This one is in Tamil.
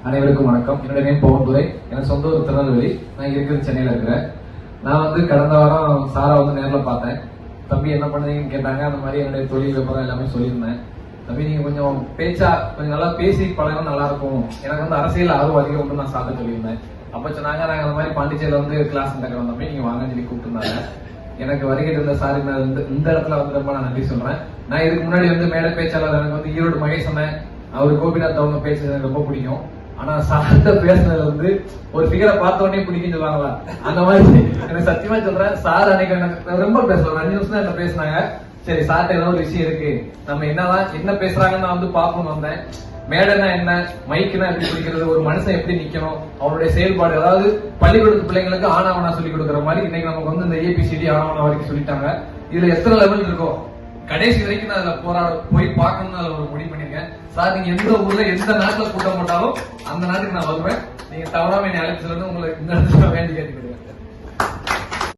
அனைவருக்கும் வணக்கம். என்னுடைய நேம் பவன்துரை. எனக்கு சொந்த ஊர் திருநெல்வேலி. நான் இருக்கிறது சென்னையில இருக்கிறேன். நான் கடந்த வாரம் சாரா நேரில் பார்த்தேன். தம்பி என்ன பண்ணுறீங்கன்னு கேட்டாங்க. அந்த மாதிரி என்னுடைய தொழில் வியாபாரம் எல்லாமே சொல்லியிருந்தேன். தம்பி நீங்க கொஞ்சம் கொஞ்சம் நல்லா பேசி பழகம் நல்லா இருக்கும். எனக்கு அரசியல் ஆர்வம் அதிகம் உண்டு நான் சாப்பிட்டு சொல்லியிருந்தேன். அப்ப சொன்னாங்க நாங்க அந்த மாதிரி பாண்டிச்சேரியில கிளாஸ் நடக்கிறோம் தம்பி, நீங்க வாங்க சொல்லி கூப்பிட்டுருந்தாங்க. எனக்கு வருகிட்டு இருந்த சார் இந்த இடத்துல ரொம்ப நான் நன்றி சொல்றேன். நான் இதுக்கு முன்னாடி மேடை பேச்சாளர் எனக்கு ஈரோடு மகேஷ் அண்ணன், அவர் கோபிநாத் அவங்க பேசுறது எனக்கு ரொம்ப பிடிக்கும். ஆனா சார்ட்ட பேசுனதுல ஒரு ஃபிகரை பார்த்த உடனே பிடிக்கும் சொல்லுவாங்களா, அந்த மாதிரி எனக்கு சத்தியமா சொல்றேன். சார் அன்னைக்கு எனக்கு ரொம்ப பேசலாம் 2 நிமிஷம் தான் என்ன பேசினாங்க. சரி சார்ட்ட ஏதோ ஒரு விஷயம் இருக்கு, நம்ம என்ன பேசுறாங்கன்னு நான் பார்க்கணும் வந்தேன். மேடைனா என்ன, மைக்குனா எப்படி பிடிக்கிறது, ஒரு மனுஷன் எப்படி நிக்கணும், அவருடைய செயல்பாடு, அதாவது பள்ளிக்கூடத்து பிள்ளைங்களுக்கு ஆனாவனா சொல்லி கொடுக்குற மாதிரி இன்னைக்கு நமக்கு இந்த ஏபிசிடி ஆனாவனா வரைக்கும் சொல்லிட்டாங்க. இதுல எத்தனை லெவல் இருக்கும், கடைசி வரைக்கும் நான் அதுல போய் பார்க்கணும்னு அதுல ஒரு முடிவு பண்ணிருக்கேன். சார் நீங்க எந்த ஊர்ல எந்த நாட்டுல கூட்டம் போட்டாலும் அந்த நாட்டுக்கு நான் வருவேன். நீங்க தவறாம என்னை அழைச்சு உங்களுக்கு இந்த இடத்துல வேண்டி கேட்டுக்கிறேன்.